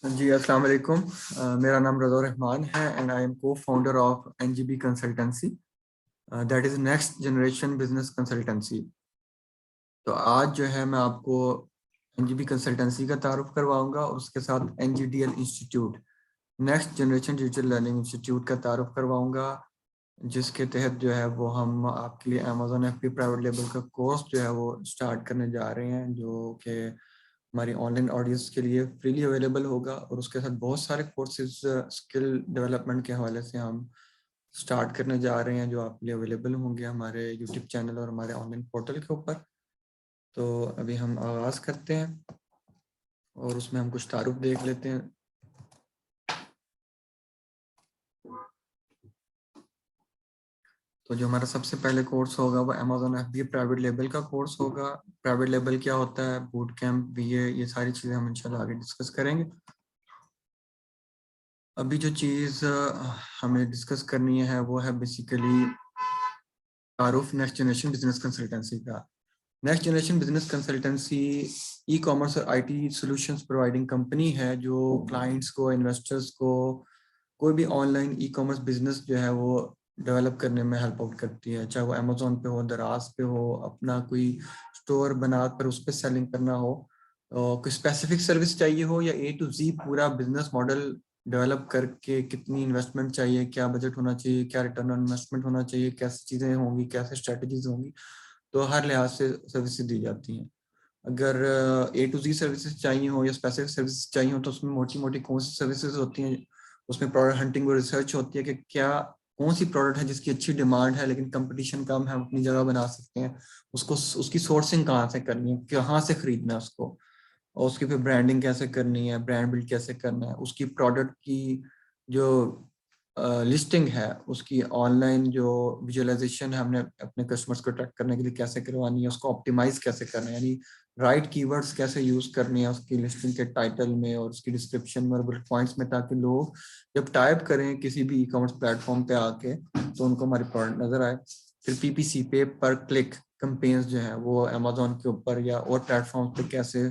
جی السلام علیکم. میرا نام رضا رحمان ہے اینڈ آئی ایم کو founder of NGB consultancy that is next generation business consultancy. تو آج جو ہے میں آپ کو NGB کنسلٹنسی کا تعارف کرواؤں گا اور اس کے ساتھ NGDL institute next generation digital learning institute کا تعارف کرواؤں گا، جس کے تحت جو ہے وہ ہم آپ کے لیے Amazon FBA پرائیویٹ لیبل کا کورس جو ہے وہ اسٹارٹ کرنے جا رہے ہیں، جو کہ ہماری آن لائن آڈینس کے لیے فریلی اویلیبل ہوگا. اور اس کے ساتھ بہت سارے کورسز اسکل ڈیولپمنٹ کے حوالے سے ہم اسٹارٹ کرنے جا رہے ہیں، جو آپ کے لیے اویلیبل ہوں گے ہمارے یوٹیوب چینل اور ہمارے آن لائن پورٹل کے اوپر. تو ابھی ہم آغاز کرتے ہیں اور اس میں ہم کچھ تعارف دیکھ لیتے ہیں. تو جو ہمارا سب سے پہلے کورس ہوگا وہ Amazon FBA پرائیویٹ لیبل کا کورس ہوگا. پرائیویٹ لیبل کیا ہوتا ہے، بوٹ کیمپ، BA، یہ ساری چیزیں ہم انشاءاللہ آگے ڈسکس کریں گے. ابھی جو چیز ہمیں ڈسکس کرنی ہے وہ ہے بیسیکلی تعارف نیکسٹ جنریشن بزنس کنسلٹنسی کا. Next generation business consultancy e commerce اور IT سولوشنز پرووائڈنگ کمپنی ہے، جو کلائنٹس کو، انویسٹرز کو کوئی بھی on line e commerce business جو ہے وہ ڈیولپ کرنے میں ہیلپ آؤٹ کرتی ہے، چاہے وہ Amazon پہ ہو، دراز پہ ہو، اپنا کوئی اسٹور بنا کر اس پہ سیلنگ کرنا ہو، کوئی اسپیسیفک سروس چاہیے ہو، یا A to Z پورا بزنس ماڈل ڈیولپ کر کے کتنی انویسٹمنٹ چاہیے، کیا بجٹ ہونا چاہیے، کیا ریٹرن آن انویسٹمنٹ ہونا چاہیے، کیسی چیزیں ہوں گی، کیسے اسٹریٹجیز ہوں گی. تو ہر لحاظ سے سروسز دی جاتی ہیں. اگر A to Z سروسز چاہیے ہوں یا اسپیسیفک سروسز چاہیے ہوں تو اس میں موٹی موٹی کون سی سروسز ہوتی ہیں. اس میں پروڈکٹ ہنٹنگ اور ریسرچ ہوتی ہے کہ کیا کون سی پروڈکٹ ہے جس کی اچھی ڈیمانڈ ہے لیکن کمپٹیشن کم ہے، ہم اپنی جگہ بنا سکتے ہیں. اس کی سورسنگ کہاں سے کرنی ہے، کہاں سے خریدنا ہے اس کو، اور اس کی پھر برانڈنگ کیسے کرنی ہے، برانڈ بلڈ کیسے کرنا ہے، اس کی پروڈکٹ کی جو لسٹنگ ہے، اس کی آن لائن جو ویژوائلائزیشن ہے ہم نے اپنے کسٹمرز کو اٹریکٹ کرنے کے لیے کیسے کروانی ہے، اس کو آپٹیمائز کیسے کرنا ہے، یعنی رائٹ کی ورڈز کیسے یوز کرنی ہے اس کی لسٹنگ کے ٹائٹل میں اور اس کی ڈسکرپشن میں اور بلٹ پوائنٹس میں، تاکہ لوگ جب ٹائپ کریں کسی بھی ای کامرس پلیٹ فارم پہ آ کے تو ان کو ہماری پروڈکٹ نظر آئے. پھر PPC پہ پر کلک کمپینز جو ہیں وہ Amazon کے اوپر یا اور پلیٹ فارم پہ کیسے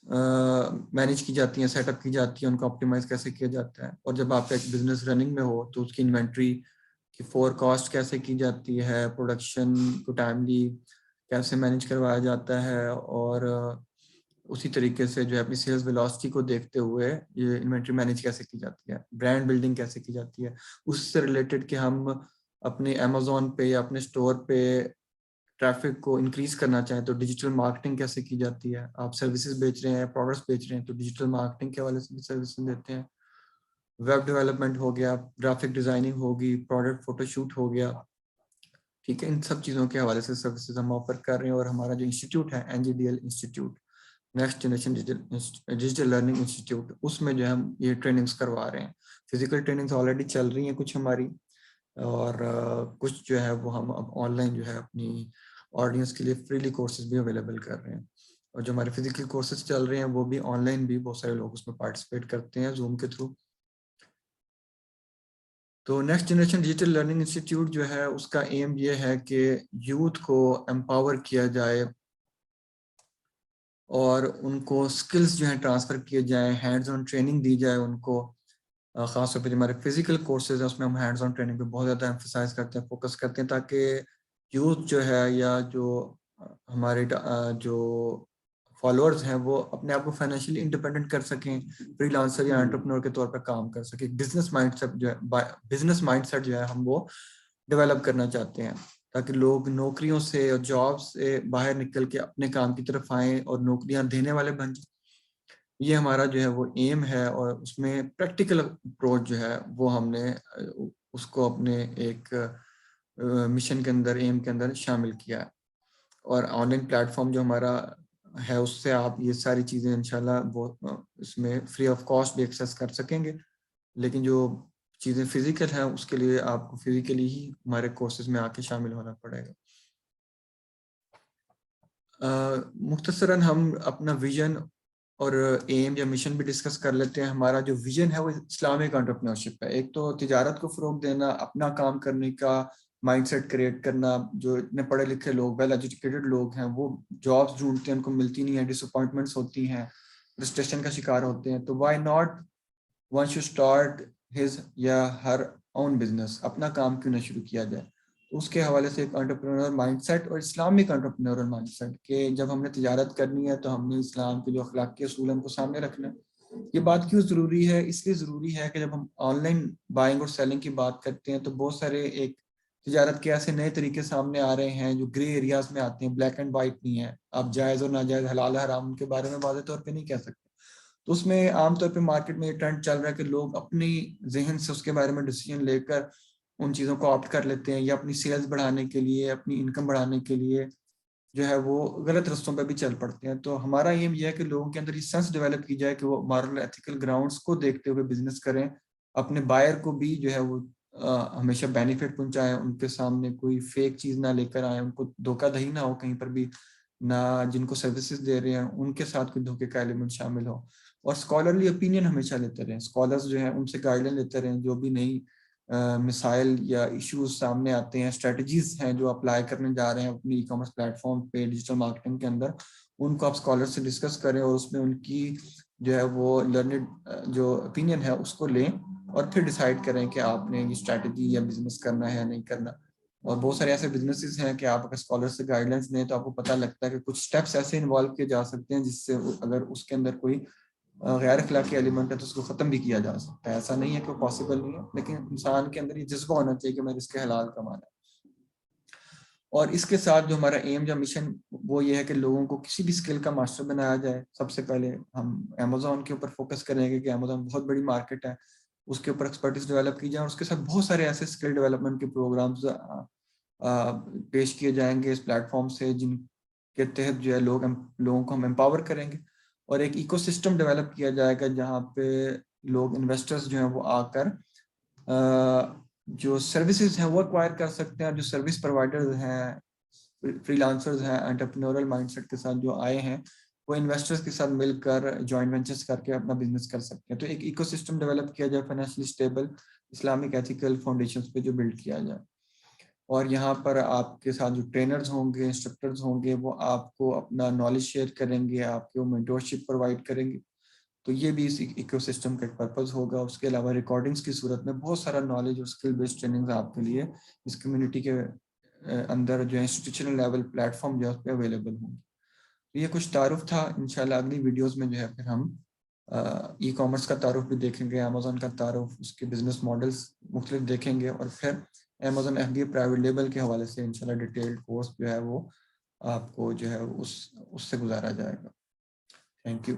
مینیج کی جاتی ہیں، سیٹ اپ کی جاتی ہیں، ان کو آپٹیمائز کیسے کیا جاتا ہے. اور جب آپ ایک بزنس رننگ میں ہو تو اس کی انوینٹری کی فور کاسٹ کیسے کی جاتی ہے، پروڈکشن کو ٹائملی کیسے مینیج کروایا جاتا ہے، اور اسی طریقے سے جو ہے اپنی سیلز ویلوسٹی کو دیکھتے ہوئے یہ انوینٹری مینیج کیسے کی جاتی ہے، برانڈ بلڈنگ کیسے کی جاتی ہے. اس سے ریلیٹڈ کہ ہم اپنے Amazon پہ یا اپنے اسٹور پہ ٹریفک کو انکریز کرنا چاہیں تو ڈیجیٹل مارکیٹنگ کیسے کی جاتی ہے. آپ سروسز بیچ رہے ہیں، پروڈکٹس بیچ رہے ہیں تو ڈیجیٹل مارکیٹنگ کے حوالے سے بھی سروسز دیتے ہیں. ویب ڈیولپمنٹ ہو گیا، گرافک ڈیزائننگ ہوگی، پروڈکٹ فوٹو شوٹ ہو گیا، ٹھیک ہے. ان سب چیزوں کے حوالے سے سروسز ہم آفر کر رہے ہیں. اور ہمارا جو انسٹیٹیوٹ ہے NGDL institute next generation digital learning institute, اس میں جو ہے ہم یہ ٹریننگز کروا رہے ہیں. فزیکل ٹریننگز آلریڈی چل رہی ہیں کچھ ہماری، اور کچھ جو ہے وہ ہم اب آن لائن جو ہے اپنی آڈینس کے لیے فریلی کورسز بھی اویلیبل کر رہے ہیں. اور جو ہمارے فزیکل کورسز چل رہے ہیں وہ بھی آن لائن بھی بہت سارے لوگ اس میں پارٹیسپیٹ کرتے ہیں زوم کے تھرو. تو next generation digital learning institute جو ہے اس کا ایم یہ ہے کہ یوتھ کو امپاور کیا جائے اور ان کو سکلز جو ہیں ٹرانسفر کیے جائیں، ہینڈز آن ٹریننگ دی جائے ان کو. خاص طور پہ جو ہمارے فزیکل کورسز ہیں اس میں ہم ہینڈز آن ٹریننگ پہ بہت زیادہ ایمفسائز کرتے ہیں، فوکس کرتے ہیں، تاکہ یوتھ جو ہے یا جو ہمارے جو فالوورز ہیں وہ اپنے آپ کو فائنینشلی انڈیپینڈنٹ کر سکیں، فری لانسر یا انٹرپرینور کے طور پر کام کر سکیں. بزنس مائنڈ سیٹ جو ہے ہم وہ ڈیولپ کرنا چاہتے ہیں، تاکہ لوگ نوکریوں سے اور جاب سے باہر نکل کے اپنے کام کی طرف آئیں اور نوکریاں دینے والے بن جائیں. یہ ہمارا جو ہے وہ ایم ہے، اور اس میں پریکٹیکل اپروچ جو ہے وہ ہم نے اس کو اپنے ایک مشن کے اندر، ایم کے اندر شامل کیا ہے. اور آن لائن پلیٹ فارم جو ہمارا ہے اس سے آپ یہ ساری چیزیں انشاءاللہ بہت اس میں فری آف کاسٹ بھی ایکسیس کر سکیں گے. لیکن جو چیزیں فزیکل ہیں اس کے لیے آپ کو فزیکلی ہی ہمارے کورسز میں آ کے شامل ہونا پڑے گا. مختصراً ہم اپنا ویژن اور ایم یا مشن بھی ڈسکس کر لیتے ہیں. ہمارا جو ویژن ہے وہ اسلامک انٹرپرینورشپ ہے. ایک تو تجارت کو فروغ دینا، اپنا کام کرنے کا مائنڈ سیٹ کریٹ کرنا. جو اتنے پڑھے لکھے لوگ، ویل ایجوکیٹڈ لوگ ہیں، وہ جابس ڈھونڈتے ہیں، ان کو ملتی نہیں ہیں، ڈس اپوائنٹمنٹس ہوتی ہیں، فرسٹریشن کا شکار ہوتے ہیں. تو why not one should start his یا ہر اون بزنس, اپنا کام کیوں نہ شروع کیا جائے. تو اس کے حوالے سے ایک انٹرپرینور مائنڈ سیٹ اور اسلامک انٹرپرینور مائنڈ سیٹ کہ جب ہم نے تجارت کرنی ہے تو ہم نے اسلام کے جو اخلاقی اصول ہیں ان کو سامنے رکھنا ہے. یہ بات کیوں ضروری ہے؟ اس لیے ضروری ہے کہ جب ہم آن لائن بائنگ اور سیلنگ کی بات کرتے ہیں تو بہت سارے ایک تجارت کے ایسے نئے طریقے سامنے آ رہے ہیں جو گرے ایریاز میں آتے ہیں, بلیک اینڈ وائٹ نہیں ہے. آپ جائز اور ناجائز, حلال حرام کے بارے میں واضح طور پہ نہیں کہہ سکتے. تو اس میں عام طور پہ مارکیٹ میں یہ ٹرینڈ چل رہا ہے کہ لوگ اپنی ذہن سے اس کے بارے میں ڈیسیجن لے کر ان چیزوں کو آپٹ کر لیتے ہیں, یا اپنی سیلز بڑھانے کے لیے, اپنی انکم بڑھانے کے لیے جو ہے وہ غلط رستوں پہ بھی چل پڑتے ہیں. تو ہمارا ایم یہ ہے کہ لوگوں کے اندر یہ سینس ڈیولپ کی جائے کہ وہ مارل ایتھیکل گراؤنڈس کو دیکھتے ہوئے بزنس کریں, اپنے بائر کو بھی جو ہے وہ ہمیشہ بینیفٹ پہنچائیں, ان کے سامنے کوئی فیک چیز نہ لے کر آئیں, ان کو دھوکہ دہی نہ ہو کہیں پر بھی, نہ جن کو سروسز دے رہے ہیں ان کے ساتھ کوئی دھوکے کا ایلیمنٹ شامل ہو. اور اسکالرلی اوپینین ہمیشہ لیتے رہیں, اسکالرز جو ہیں ان سے گائیڈ لائن لیتے رہیں, جو بھی نئی مسائل یا ایشوز سامنے آتے ہیں, اسٹریٹجیز ہیں جو اپلائی کرنے جا رہے ہیں اپنی ای کامرس پلیٹ فارم پہ, ڈیجیٹل مارکیٹنگ کے اندر, ان کو آپ اسکالر سے ڈسکس کریں اور اس میں ان کی جو ہے وہ لرنڈ جو اوپینین ہے اس کو لیں, اور پھر ڈیسائیڈ کریں کہ آپ نے یہ اسٹریٹجی یا بزنس کرنا ہے یا نہیں کرنا. اور بہت سارے ایسے بزنسز ہیں کہ آپ اگر اسکالر سے گائیڈ لائنس لیں تو آپ کو پتہ لگتا ہے کہ کچھ اسٹیپس ایسے انوالو کیے جا سکتے ہیں جس سے اگر اس کے اندر کوئی غیر اخلاقی ایلیمنٹ ہے تو اس کو ختم بھی کیا جا سکتا ہے. ایسا نہیں ہے کہ وہ پاسبل نہیں ہے, لیکن انسان کے اندر یہ جذبہ ہونا چاہیے کہ میں اس کے حلال کمانا ہے. اور اس کے ساتھ جو ہمارا ایم یا مشن وہ یہ ہے کہ لوگوں کو کسی بھی اسکل کا ماسٹر بنایا جائے. سب سے پہلے ہم امیزون کے اوپر فوکس کریں گے کہ امیزون بہت بڑی مارکیٹ ہے, اس کے اوپر ایکسپرٹیز ڈیولپ کی جائے, اور اس کے ساتھ بہت سارے ایسے اسکل ڈیولپمنٹ کے پروگرامز پیش کیے جائیں گے اس پلیٹ فارم سے, جن کے تحت جو ہے لوگوں کو ہم امپاور کریں گے, اور ایک ایکو سسٹم ڈیولپ کیا جائے گا جہاں پہ لوگ انویسٹرز جو ہیں وہ آ کر جو سروسز ہیں وہ ایکوائر کر سکتے ہیں, اور جو سروس پرووائڈرز ہیں, فری لانسرز ہیں, انٹرپرینورل مائنڈ سیٹ کے ساتھ جو آئے ہیں, وہ انویسٹرز کے ساتھ مل کر جوائنٹ وینچرز کر کے اپنا بزنس کر سکتے ہیں. تو ایک ایکو سسٹم ڈیولپ کیا جائے financially stable, Islamic ethical foundations پہ جو بلڈ کیا جائے. اور یہاں پر آپ کے ساتھ جو ٹرینرز ہوں گے, انسٹرکٹرز ہوں گے, وہ آپ کو اپنا نالج شیئر کریں گے, آپ کو مینٹورشپ پرووائڈ کریں گے. تو یہ بھی اس ایکو سسٹم کا ایک پرپز ہوگا. اس کے علاوہ ریکارڈنگز کی صورت میں بہت سارا نالج اور اسکل بیسڈ ٹریننگز آپ کے لیے اس کمیونٹی کے اندر جو ہے انسٹیٹیوشنل لیول پلیٹ فارم جو ہے اس پہ اویلیبل ہوں گے. تو یہ کچھ تعارف تھا. انشاءاللہ اگلی ویڈیوز میں جو ہے پھر ہم ای کامرس کا تعارف بھی دیکھیں گے, امیزون کا تعارف, اس کے بزنس ماڈلز مختلف دیکھیں گے, اور پھر Amazon F B A private label کے حوالے سے انشاءاللہ ڈیٹیلڈ کورس جو ہے وہ آپ کو جو ہے اس سے گزارا جائے گا. Thank you.